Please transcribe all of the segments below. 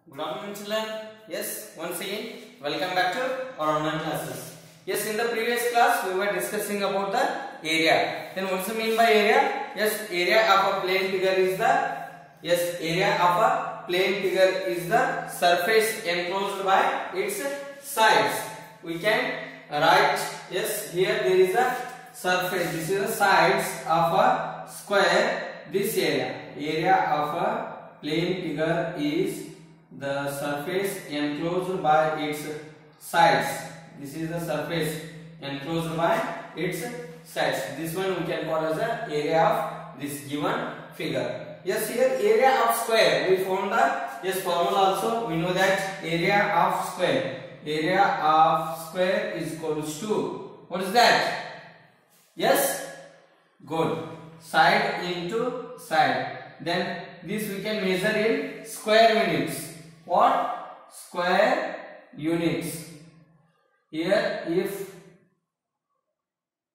Good afternoon, children. Yes, once again, welcome back to our online classes. Yes, in the previous class, we were discussing about the area. Then, what's the mean by area? Yes, area of a plane figure is the surface enclosed by its sides. We can write here there is a surface. This is the sides of a square. This area of a plane figure is the surface enclosed by its sides. This is the surface enclosed by its sides. This one we can call as the area of this given figure. Yes, here area of square we found the formula also. We know that area of square is equals to, what is that? Yes, good. Side into side. Then this we can measure in square units. What? Square units. Here if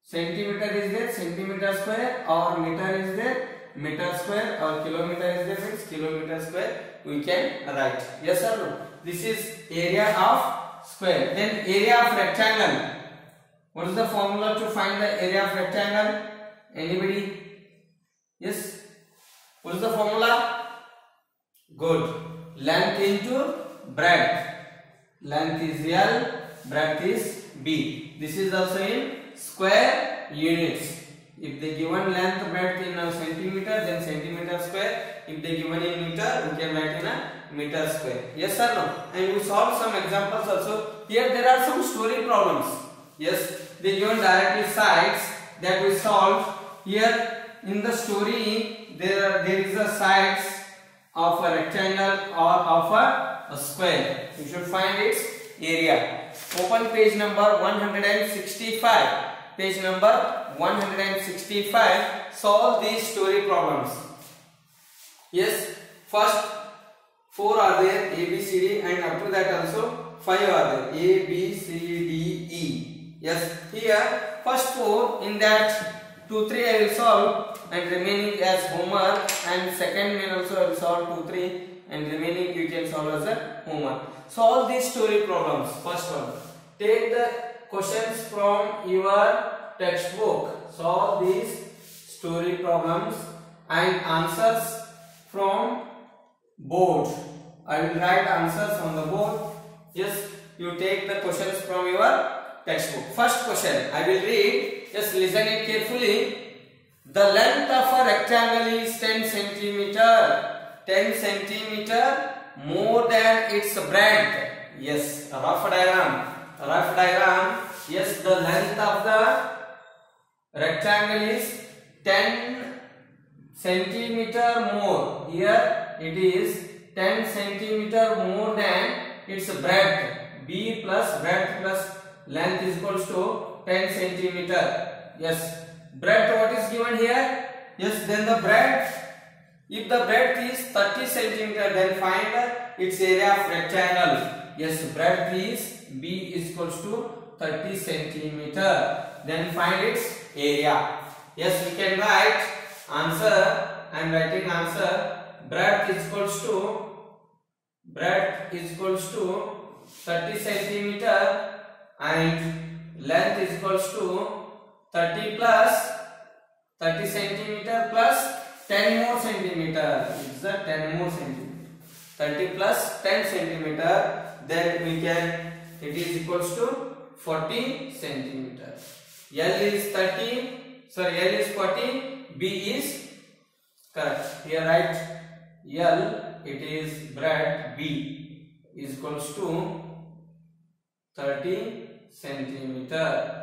centimeter is there, centimeter square, or meter is there, meter square, or kilometer is there, means kilometer square we can write. Yes or no? This is area of square. Then area of rectangle. What is the formula to find the area of rectangle? Anybody? Yes? What is the formula? Good. Length into breadth. Length is L, breadth is B. This is also in square units. If they given length breadth in a centimeter, then centimeter square. If they given in meter, we can write in a meter square. Yes or no? And we solved some examples also. Here there are some story problems. Yes, they given directly sides that we solved. Here in the story there is a sides of a rectangle or of a square. You should find its area. Open page number 165. Page number 165. Solve these story problems. Yes, first 4 are there, A, B, C, D, and up to that also 5 are there, A, B, C, D, E. Yes, here first 4, in that 2, 3 I will solve and remaining as homework, and second main also I will solve 2, 3 and remaining you can solve as a homework. Solve these story problems. First one, take the questions from your textbook. Solve these story problems and answers from board. I will write answers on the board. Yes, you take the questions from your textbook. First question I will read. Just listen it carefully. The length of a rectangle is 10 centimeter. 10 centimeter more than its breadth. Yes, rough diagram. Rough diagram. Yes, the length of the rectangle is 10 centimeter more. Here it is 10 centimeter more than its breadth. B plus breadth plus length is equals to 10 centimeter. Yes. Breadth what is given here? Yes, then the breadth. If the breadth is 30 centimeter, then find its area of rectangle. Yes, breadth is B is equals to 30 centimeter. Then find its area. Yes, we can write answer. I am writing answer. Breadth is equals to 30 centimeter and length is equals to 30 plus 30 centimeter plus 10 more centimeter. It's the 10 more centimeter. 30 plus 10 centimeter. Then we can, it is equals to 40 centimeter. L is 30. Sorry, L is 40. B is correct. Here write L. It is breadth. B is equals to 30 centimeter.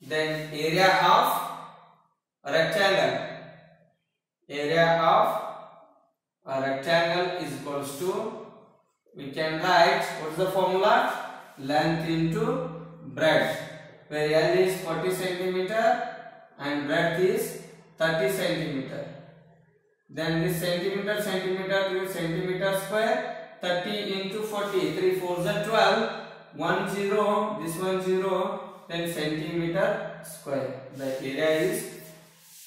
Then area of a rectangle. Area of a rectangle is equals to, we can write, what is the formula? Length into breadth, where L is 40 centimeter and breadth is 30 centimeter. Then this centimeter to centimeter square, 30 into 40, 3 4s are 12, 1 0, this 1 0. Then centimeter square. The area is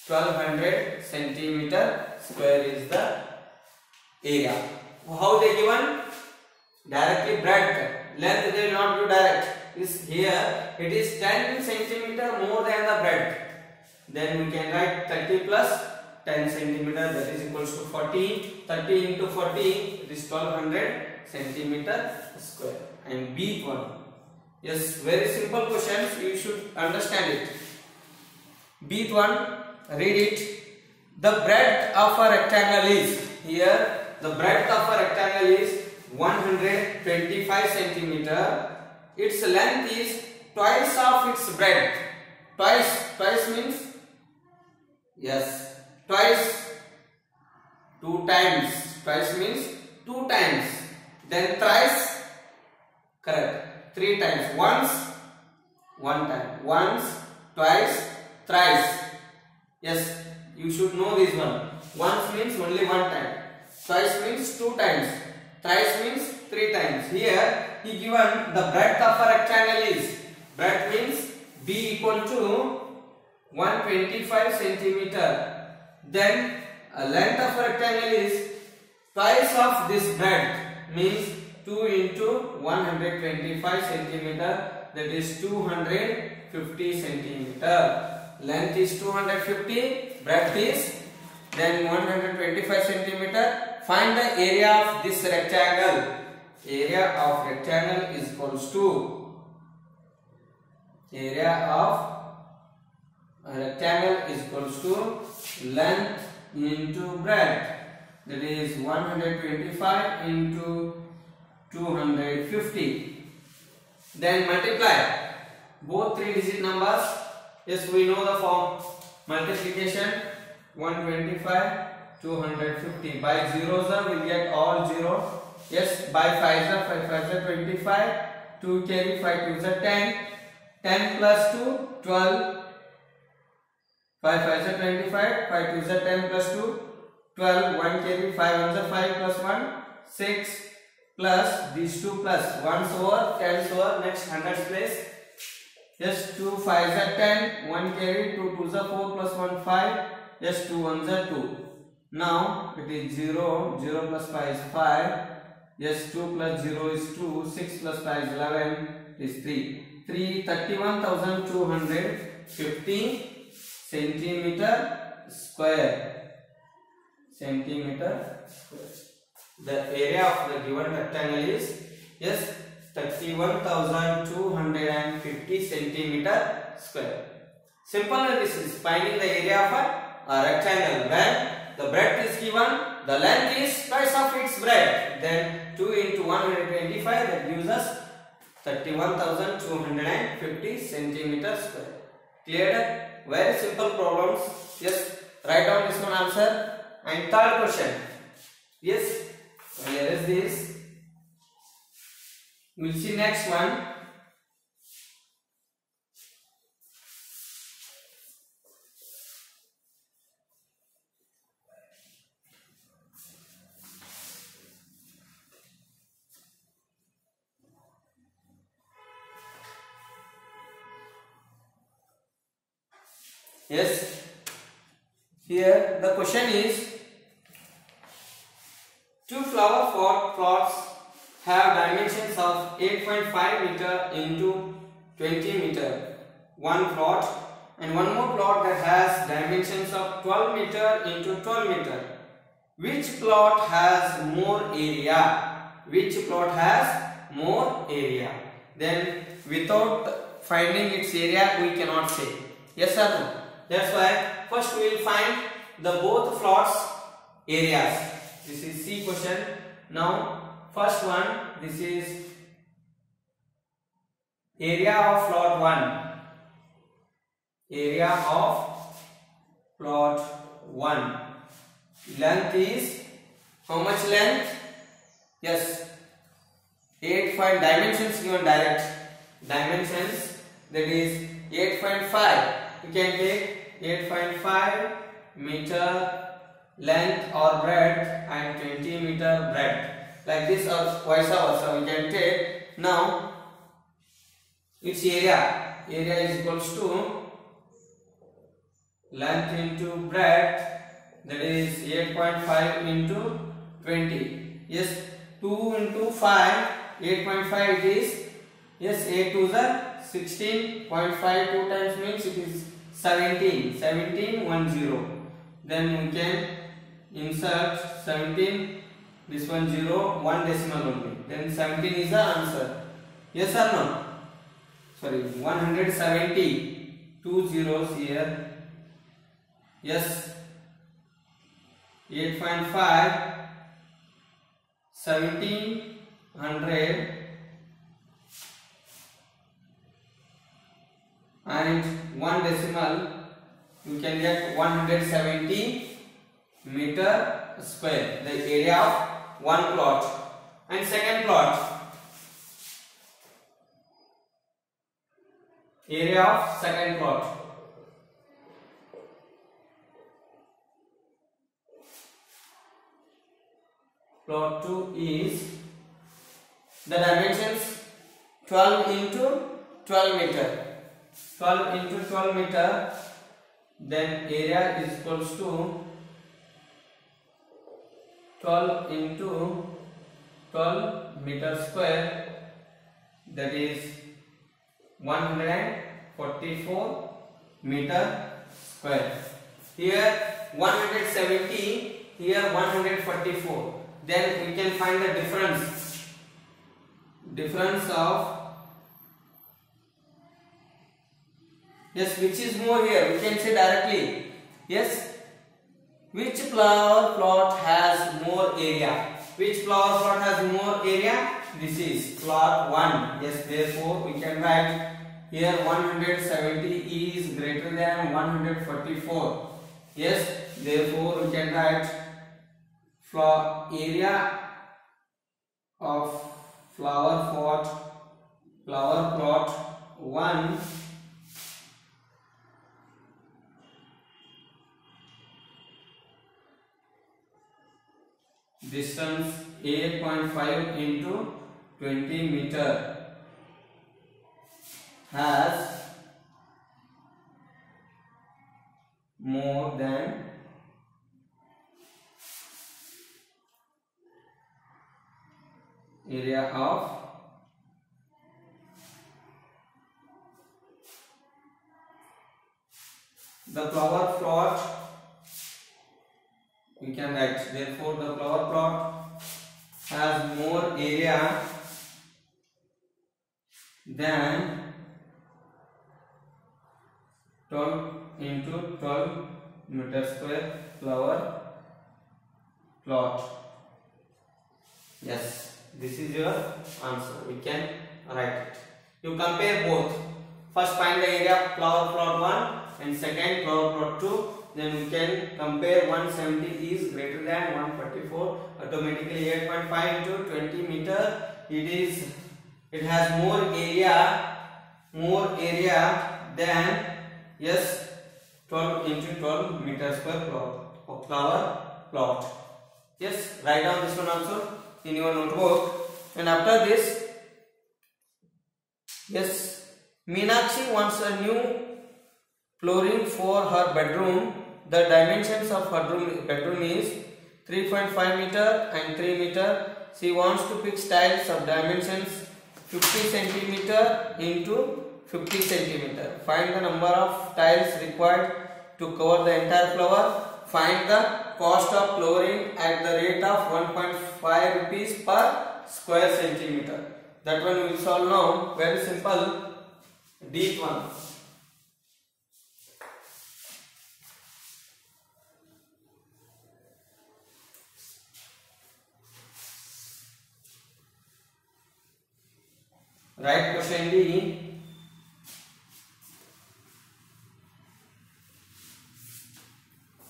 1200 centimeter square is the area. How they given? Directly breadth. Length they will not give direct. Is here it is 10 centimeter more than the breadth. Then we can write 30 plus 10 centimeter, that is equals to 40. 30 into 40, it is 1200 centimeter square. And B one. Yes, very simple questions. You should understand it. B one. Read it. The breadth of a rectangle is, here the breadth of a rectangle is 125 centimeter. Its length is twice of its breadth. Twice means, yes, twice, 2 times. Twice means 2 times. Then thrice, correct, 3 times. Once, 1 time. Once, twice, thrice. Yes, you should know this one. Once means only 1 time. Twice means 2 times. Thrice means 3 times. Here he given the breadth of a rectangle is, breadth means B equal to 125 centimeter. Then length of a rectangle is twice of this breadth, means 2 into 125 centimeter, that is 250 centimeter. Length is 250, breadth is then 125 centimeter. Find the area of this rectangle. Area of rectangle is equals to, area of a rectangle is equals to length into breadth, that is 125 into 250. Then multiply both 3-digit numbers. Yes, we know the form. Multiplication 125 250. By zeros we will get all 0. Yes, by 5s 5 25. 2 carry 5 2s 10. 10 plus 2 12. 5 5s 25. 5 2s 10 plus 2 12. 1 carry 5 1s 5 plus 1 6 plus these 2 plus 1s over 10s over next 100s place. Yes, 2 5s are 10, 1 carry, 2 2s are 4 plus 1 5. Yes, 2 1s are 2. Now it is 0, 0 plus 5 is 5. Yes, 2 plus 0 is 2, 6 plus 5 is 11, is 3. 31,250 centimeter square. Centimeter square. The area of the given rectangle is, yes, 31,250 centimeter square. Simple analysis. Finding the area of a rectangle. When the breadth is given, the length is twice of its breadth. Then 2 into 125, that gives us 31,250 centimeter square. Clear? Very simple problems. Yes, write down this one answer. And third question. Yes, here is this. We'll see next one. Yes, here the question is, 2 flower plots have dimensions of 8.5 meter into 20 meter. One plot, and one more plot that has dimensions of 12 meter into 12 meter. Which plot has more area? Which plot has more area? Then without finding its area we cannot say. Yes or no? That's why first we will find the both plots areas. This is C question. Now first one, this is area of plot 1. Area of plot 1. Length is, how much length? Yes, 8 dimensions given direct. Dimensions, that is 8.5. You can take 8.5 meter length or breadth and 20 meter breadth. Like this or vice versa we can take. Now its area is equals to length into breadth, that is 8.5 into 20. Yes, 2 into 5, 8.5 it is. Yes, 8 to the 16.5, 2 times means it is 17, 1710. Then we can insert 17, this one 0, 1 decimal only. Then 17 is the answer. Yes or no? Sorry, 170, 2 zeros here. Yes, 8.5, 1700 and 1 decimal, you can get 170 meter square, the area of one plot. And second plot, area of second plot. Plot 2 is, the dimensions 12 into 12 meter. 12 into 12 meter, then area is equals to 12 into 12 meter square, that is 144 meter square. Here 170, here 144. Then we can find the difference of, yes, which is more here, we can say directly. Yes, which flower plot has more area? Which flower plot has more area? This is plot 1. Yes, therefore we can write here 170 is greater than 144. Yes, therefore we can write area of flower plot 1 distance 8.5 into 20 meter has more than area of the flower plot. We can write, therefore the flower plot has more area than 12 into 12 meter square flower plot. Yes, this is your answer. We can write it. You compare both. First find the area of flower plot 1 and second flower plot 2. Then we can compare. 170 is greater than 144. Automatically 8.5 into 20 meter. It has more area than, yes, 12 into 12 meter square plot of flower plot. Yes, write down this one also in your notebook. And after this, yes, Meenakshi wants a new flooring for her bedroom. The dimensions of her bedroom is 3.5 meter and 3 meter. She wants to fix tiles of dimensions 50 centimeter into 50 centimeter. Find the number of tiles required to cover the entire floor. Find the cost of flooring at the rate of 1.5 rupees per square centimeter. That one we will solve now. Very simple. Deep one. Write question D.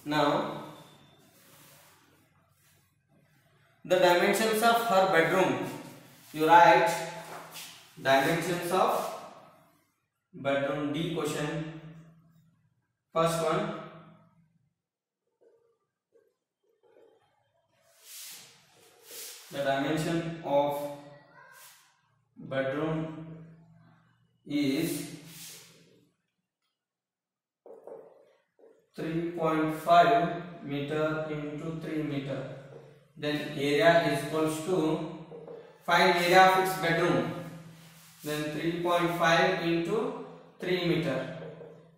Now, the dimensions of her bedroom. You write dimensions of bedroom. D question. First one. The dimension of bedroom is 3.5 meter into 3 meter. then area is equals to, find area of its bedroom, then 3.5 into 3 meter,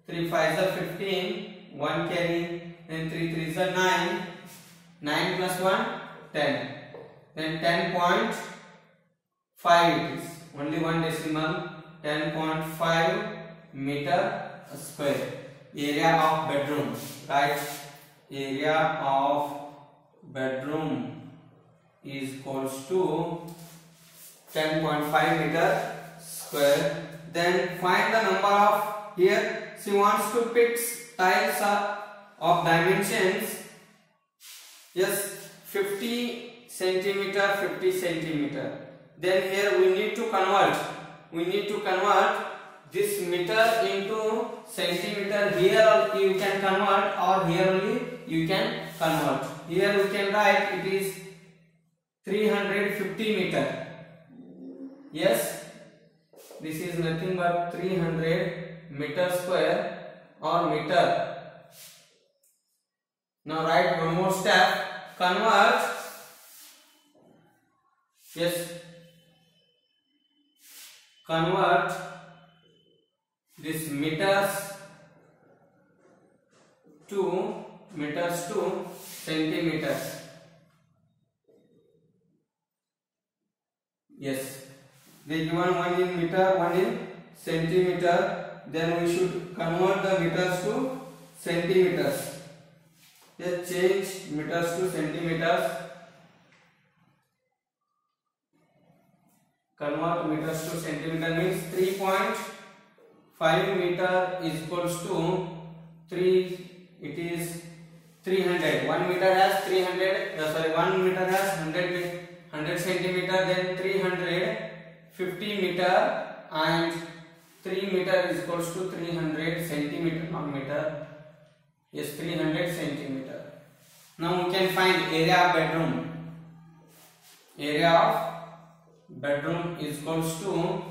3 5s are 15, 1 carry, then 3 3s are 9, 9 plus 1 10, then 10.5 it is, only one decimal, 10.5 meter square. Area of bedroom, right? Area of bedroom is equals to 10.5 meter square. Then find the number of, here she wants to fix tiles of dimensions, yes, 50 centimeter, 50 centimeter. Then here we need to convert this meter into centimeter. Here you can convert, or here only you can convert. Here we can write it is 350 meter. Yes, this is nothing but 300 meter square or meter. Now write one more step, convert, yes, convert this meters to centimeters. Yes, they given one in meter, one in centimeter. Then we should convert the meters to centimeters. Just change meters to centimeters. Convert meters to centimeter means 3.5 meter is equals to 3. It is 300. 1 meter has 300. 1 meter has 100 centimeter. Then 350 meter and 3 meter is equals to 300 centimeter, not meter. Yes, 300 centimeter. Now we can find area of bedroom. Area of bedroom is equals to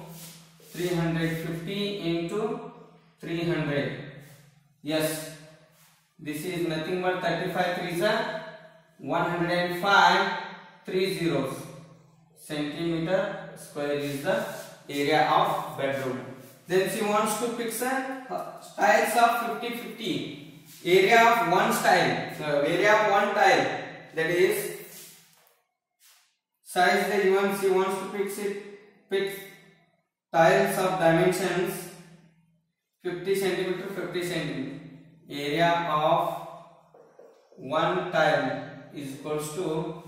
350 into 300. Yes, this is nothing but 35 3s are 105 3 zeros. Centimeter square is the area of bedroom. Then she wants to fix tiles of 50-50. Area of one tile, that is size they given. She wants to fix tiles of dimensions 50 centimeter, 50 centimeter. Area of one tile is equals to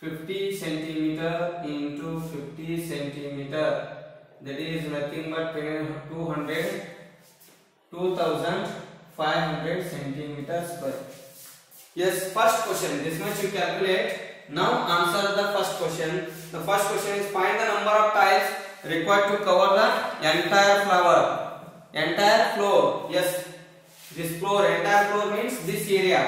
50 centimeter into 50 centimeter. That is nothing but 2,500 centimeter square. Yes, first question. This much you calculate. Now answer the first question. The first question is find the number of tiles required to cover the entire floor. Yes, this floor, entire floor means this area.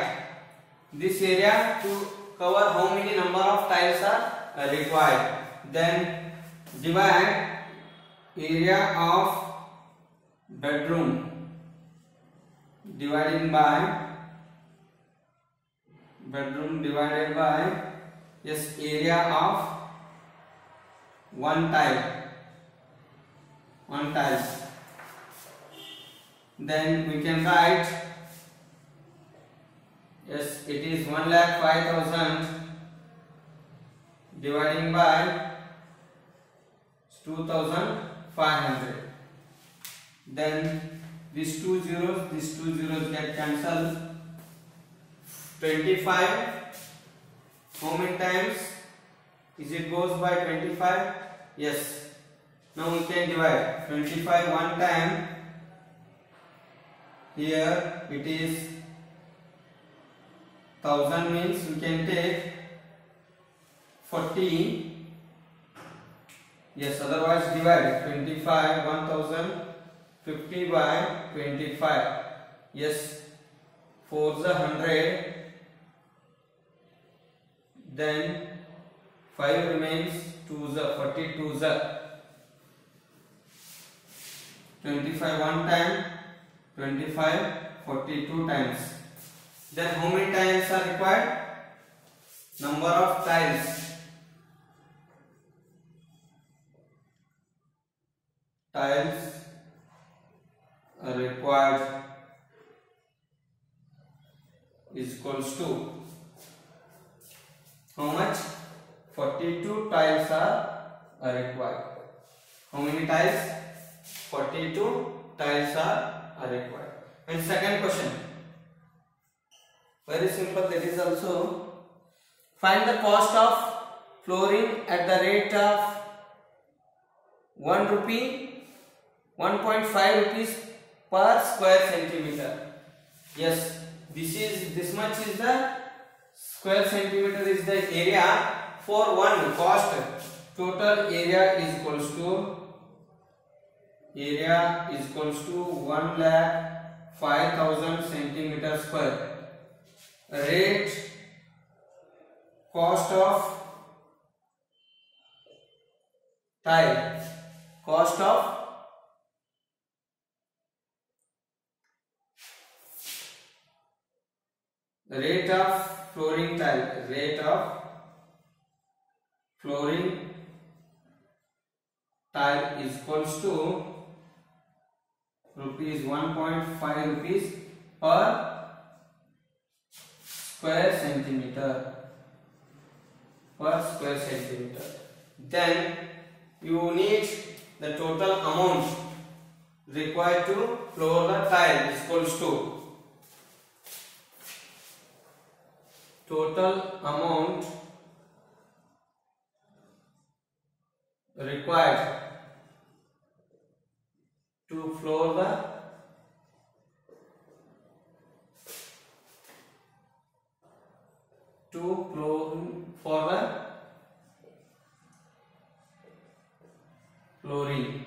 This area to cover how many number of tiles are required. Then divide area of bedroom divided by bedroom divided by, yes, area of one tile. Then we can write, yes, it is 1,05,000 dividing by 2,500. Then these two zeros get cancelled. 25, how many times is it goes by 25? Yes. Now we can divide 25 one time. Here it is 1000 means we can take 40. Yes, otherwise divide 25 1000 50 by 25. Yes, 4 is 100. Then 5 remains, 2 is 42 is 25 one time, 25 42 times. Then how many tiles are required? Number of tiles. Tiles are required is equals to how much? 42 tiles are required. How many tiles? 42 tiles are required. And second question, very simple, that is also find the cost of flooring at the rate of 1 rupee, 1.5 rupees per square centimeter. Yes, this much is the square centimeter is the area for one cost. Total area is equals to 1,05,000 centimeter square. Rate cost of tile, cost of rate of flooring tile, rate of flooring tile is equals to rupees 1.5 rupees per square centimeter, Then you need the total amount required to floor the tile is equals to total amount required to floor the flooring,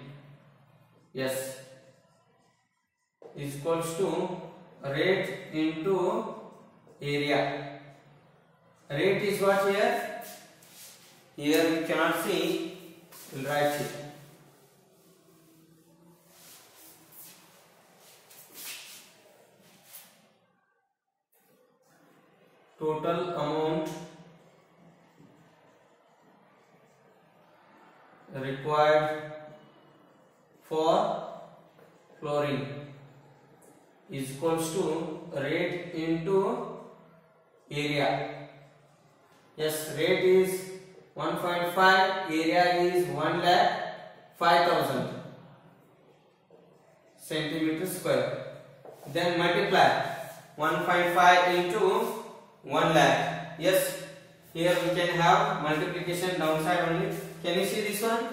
yes, is equals to rate into area. Rate is what here? Here we cannot see, we'll write it. Total amount required for flooring is equals to rate into area. Yes, rate is 1.5, area is 1,05,000 centimeter square. Then multiply 1.5 into 1 lakh. Yes, here we can have multiplication downside only. Can you see this one?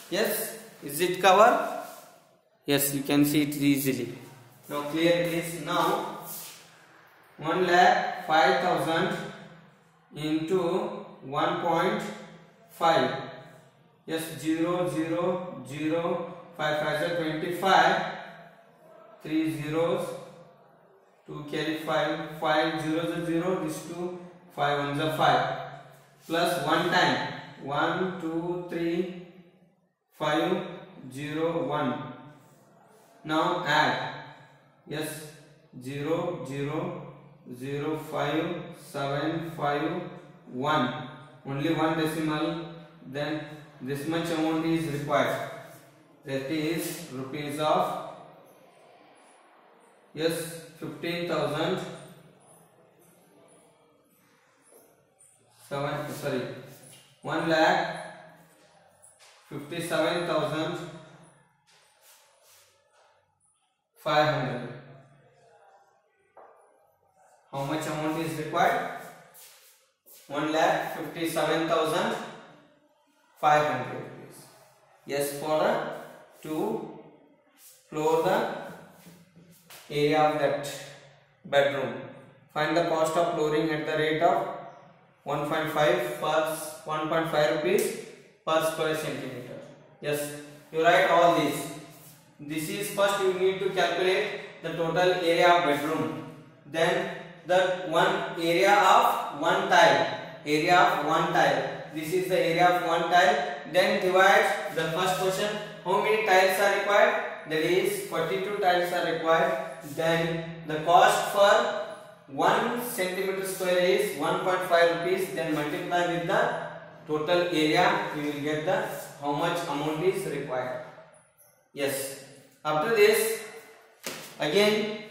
Yes, is it cover? Yes, you can see it easily. Now clear it is. Now 1,05,000 into 1.5. Yes, 0 0 0 5 5 25. 3 zeros. 2 carry 5, 5 zeros are 0, this 2, 5 ones are 5, plus 1 time, 1, 2, 3, 5, 0, 1. Now add, yes, 0, 0, 0, 5, 7, 5, 1, only one decimal, then this much amount is required, that is rupees of, yes, 15,000, 1,57,500. How much amount is required? 1,57,500 rupees. Yes, for to floor the area of that bedroom. Find the cost of flooring at the rate of 1.5 rupees per square centimeter. Yes, you write all this. This is first you need to calculate the total area of bedroom. Then the area of one tile. This is the area of one tile. Then divide the first question. How many tiles are required? That is 42 tiles are required. Then the cost for 1 centimeter square is 1.5 rupees. Then multiply with the total area, you will get the how much amount is required. Yes. After this, again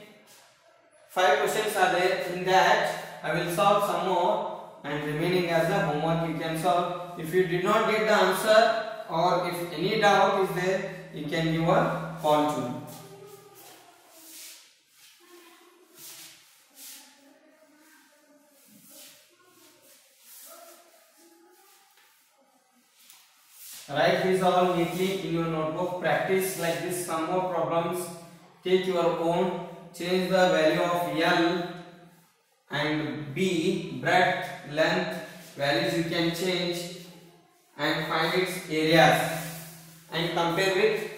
5 questions are there. In that I will solve some more, and remaining as the homework you can solve. If you did not get the answer, or if any doubt is there, you can give a call to me. Write these all neatly in your notebook. Practice like this some more problems. Take your own. Change the value of L and B, breadth, length, values you can change, and find its areas. And compare with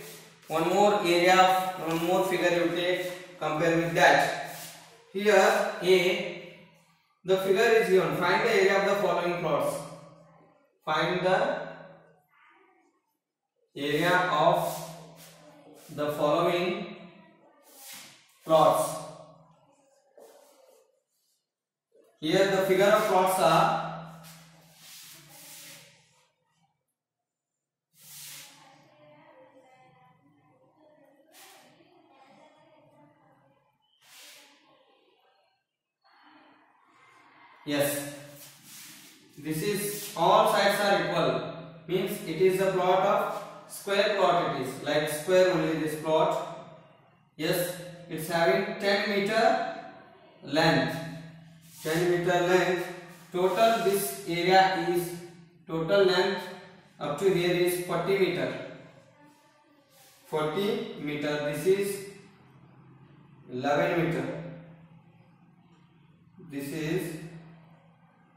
one more area, one more figure you take, compare with that. Here A, the figure is given. Find the area of the following plots. Find the area of the following plots. Here the figure of plots are yes, this is all sides are equal, means it is a plot of square plot. It is like square only this plot. Yes, it's having 10 meter length. 10 meter length. Total this area is, total length up to here is 40 meter. 40 meter. This is 11 meter. This is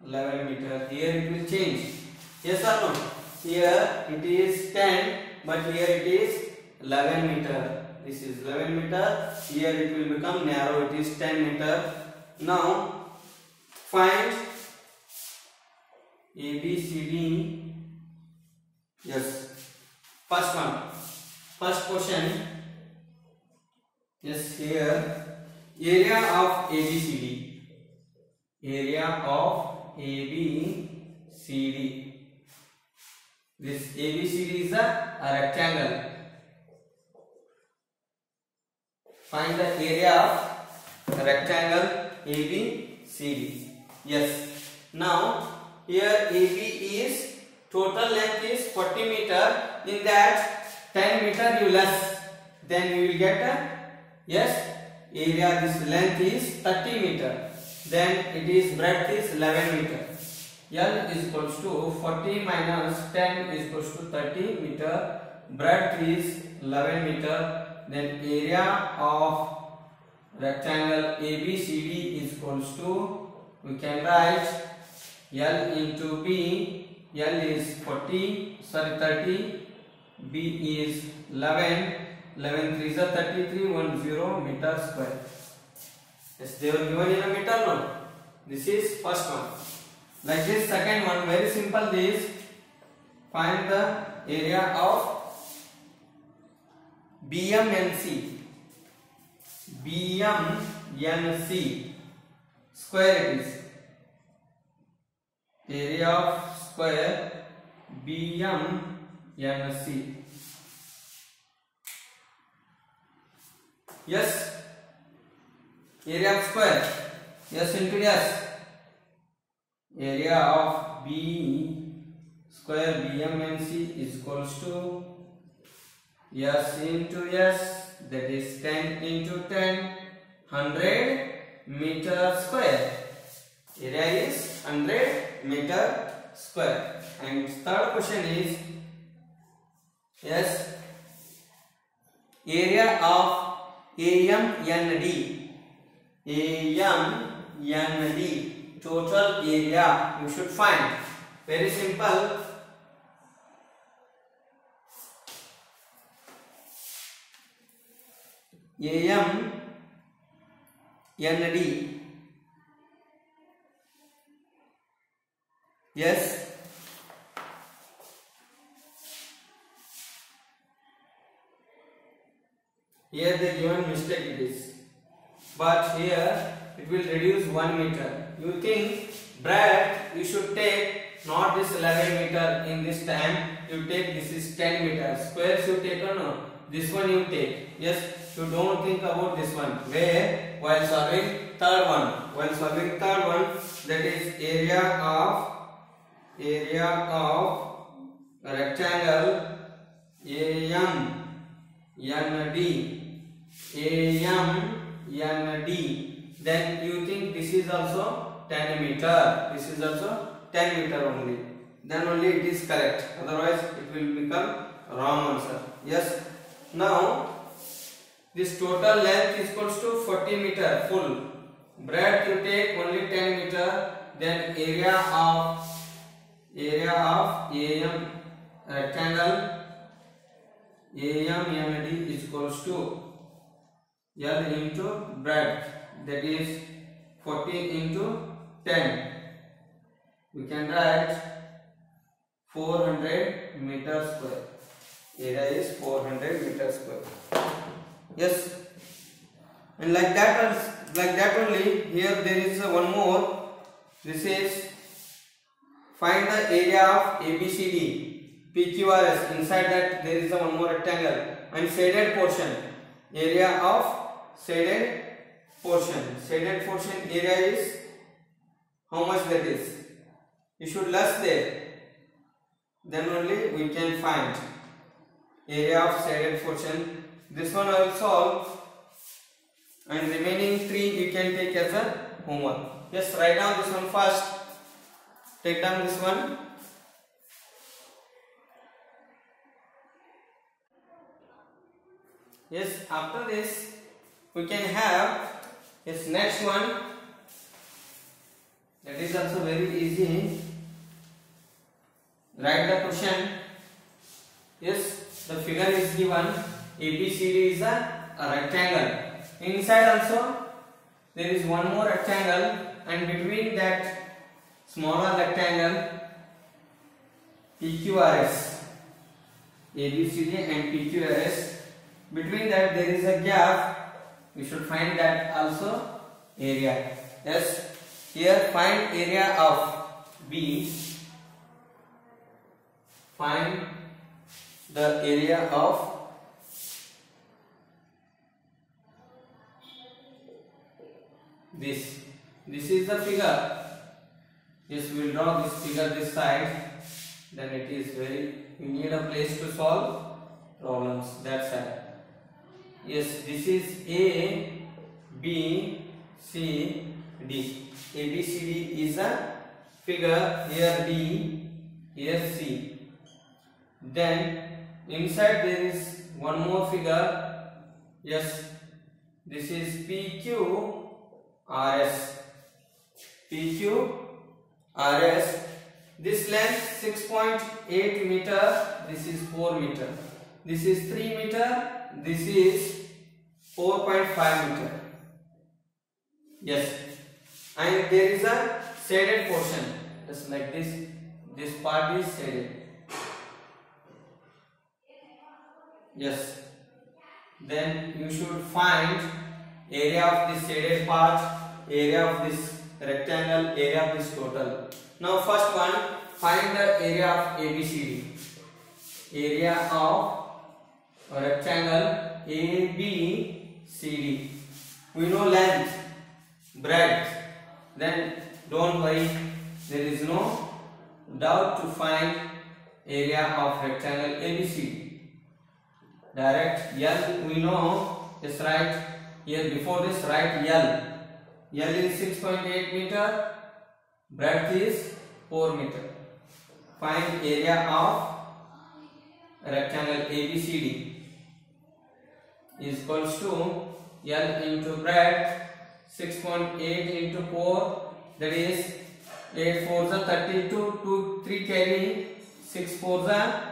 11 meter. Here it will change. Yes or no? Here it is 10, but here it is 11 meter. This is 11 meter. Here it will become narrow. It is 10 meter. Now find A, B, C, D. Yes. First one. First question. Yes, here. Area of ABCD. Area of ABCD. This ABCD is a rectangle. Find the area of rectangle ABCD. Yes. Now here AB is total length is 40 meter. In that 10 meter you less, then you will get a yes area. This length is 30 meter. Then it is breadth is 11 meter. L is equals to 40 minus 10 is equals to 30 meter. Breadth is 11 meter. Then area of rectangle ABCD is equals to, we can write L into B. L is 30, 30. B is 11. 11 3 is 33. 10 meter square. Yes, they were given in a meter. No. This is first one. Like this second one, very simple. This find the area of BMNC. BMNC square it is. Area of square BMNC. Yes. Area of square. Yes into yes. Area of B square BMNC is equals to yes into yes, that is 10 into 10, 100 meter square. Area is 100 meter square. And third question is yes, area of AMND. AMND. Total area you should find. Very simple. AMND. Yes. Here the given mistake it is. But here it will reduce 1 meter. You think breadth you should take not this 11 meter in this time, you take this is 10 meters. Squares you take or no? This one you take. Yes, you don't think about this one. Where while solving third one, that is area of rectangle AMND, then you think this is also 10 meter. This is also 10 meter only. Then only it is correct. Otherwise it will become wrong answer. Yes. Now this total length is equals to 40 meter full. Breadth you take only 10 meter. Then area of AM rectangle AMND is equals to L into breadth, that is 40 into 10. We can write 400 meter square. Area is 400 meter square. Yes, and like that only. Here there is one more. This is find the area of ABCD PQRS. Inside that there is one more rectangle and shaded portion. Area of shaded portion. Shaded portion area is how much that is? You should less there. Then only we can find area of shaded portion. This one I will solve, and remaining 3 you can take as a homework. Yes, write down this one first. Take down this one. Yes, after this we can have this next one. That is also very easy. Write the question. Yes, the figure is given. ABCD is a rectangle. Inside also there is one more rectangle, and between that smaller rectangle PQRS, ABCD and PQRS, between that there is a gap. We should find that also area. Yes, here find area of B. Find the area of this. This is the figure. Yes, we will draw this figure this side. Then it is very, you need a place to solve problems that side. Yes, this is A, B, C, D. A, B, C, D is a figure. Here D, here C. Then inside there is one more figure. Yes, this is PQ RS. PQ RS. This length 6.8 meter. This is 4 meter. This is 3 meter. This is 4.5 meter. Yes, and there is a shaded portion. Just like this. This part is shaded. Yes. Then you should find area of this shaded part, area of this rectangle, area of this total. Now first one, find the area of ABCD. Area of rectangle ABCD. We know length, breadth. Then don't worry, there is no doubt to find area of rectangle ABCD. Direct L we know. Just write here before this, write L. L is 6.8 meter. Breadth is 4 meter. Find area of rectangle ABCD is equals to L into breadth 6.8 into 4, that is 8 4s are 32, 2 3 carry, 6 4s are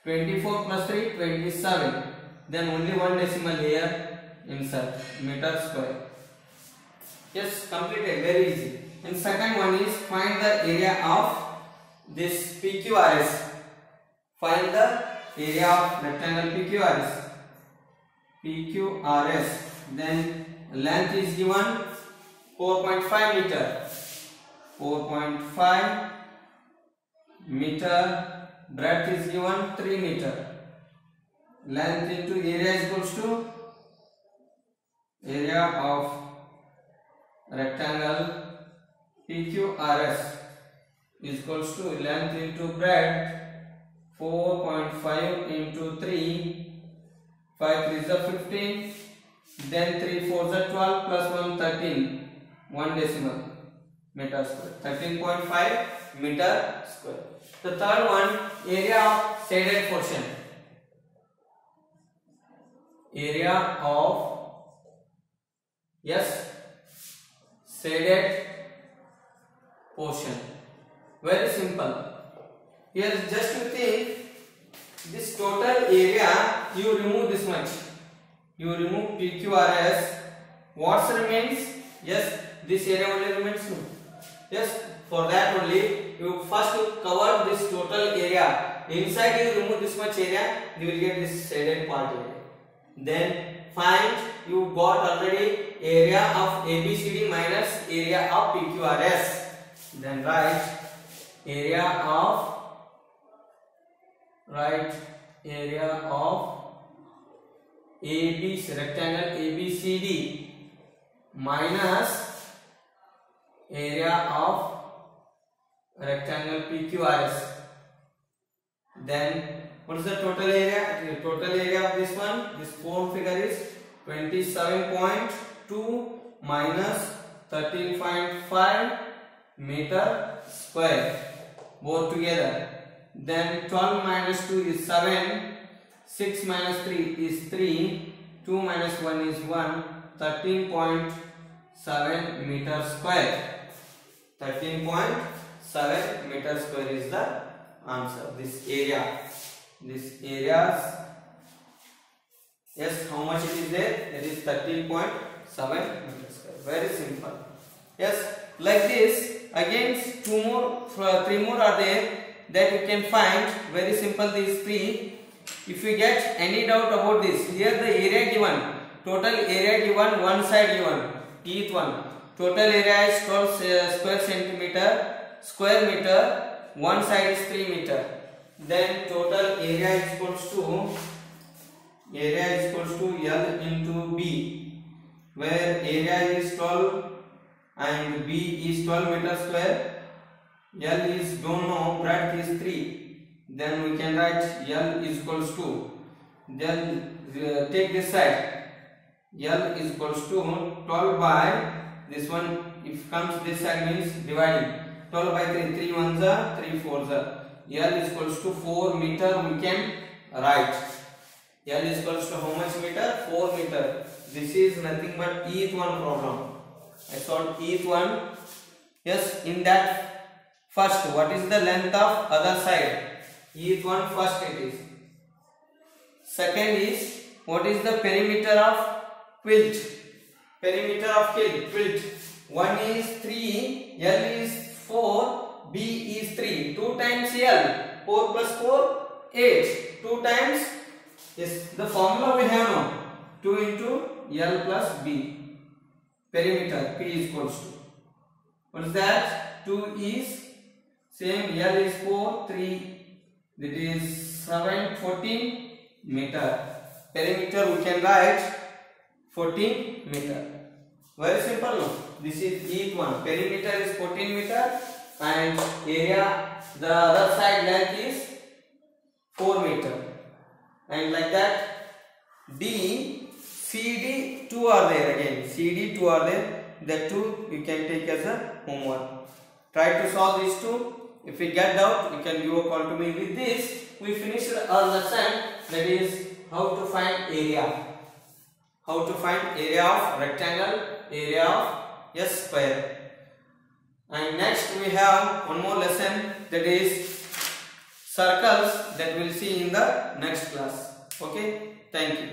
24 plus 3 27. Then only one decimal here insert, meter square. Yes, completed, very easy. And second one is find the area of this PQRS. Find the area of rectangle PQRS. PQRS. Then length is given 4.5 meter. 4.5 meter. Breadth is given 3 meter. Length into area is equals to area of rectangle PQRS is equals to length into breadth 4.5 into 3, 5 3 is 15, then 3 4 is 12 plus 1 13, 1 decimal meter square, 13.5 meter square. The third one, area of shaded portion. Area of shaded portion. Very simple. Here just to think, this total area you remove this much. You remove PQRS. What remains? Yes, this area only remains. Yes, for that only you first cover this total area. Inside you remove this much area, you will get this shaded part area. Then find, you got already area of ABCD minus area of PQRS. Then write area of ABC, rectangle ABCD minus area of rectangle PQRS. Then what is the total area? The total area of this one, this form figure is 27.2 minus 13.5 meter square, both together. Then 12 minus 2 is 7, 6 minus 3 is 3, 2 minus 1 is 1, 13.7 meter square. 13.7 meter square is the answer. This area. This areas, yes, how much it is there? It is 13.7 meters square. Very simple. Yes, like this. Again, three more are there that you can find. Very simple. These three. If you get any doubt about this, here the area given, total area given, one side given, each one. Total area is 12 square meter. One side is 3 meter. Then total area is equals to L into B, where area is 12 and B is 12 meter square. L is don't know, breadth is 3. Then we can write L is equals to, then take this side, L is equals to 12 by this one. If comes this side means dividing, 12 by 3, 3 ones are 3 fours are. L is equals to 4 meter. We can write L is equals to how much meter? 4 meter. This is nothing but each one problem. I solved each one. Yes, in that first, what is the length of other side? Each one first it is. Second is, what is the perimeter of quilt? Perimeter of quilt. 1 is 3, L is 4, B is 3. 2 times L. 4 plus 4, 8. 2 times, yes, the formula we have now. 2 into L plus B. Perimeter, P is equals to. What is that? 2 is same, L is 4, 3. That is 7, 14 meter. Perimeter we can write 14 meter. Very simple, no? This is each one. Perimeter is 14 meter and area, the other side length is 4 meter. And like that, D, CD, 2 are there again. CD, 2 are there. The 2 you can take as a homework. Try to solve these two. If you get doubt, you can give a call to me. With this, we finished our lesson. That is how to find area. How to find area of rectangle, area of square. And next we have one more lesson, that is circles, that we'll see in the next class. Okay, thank you.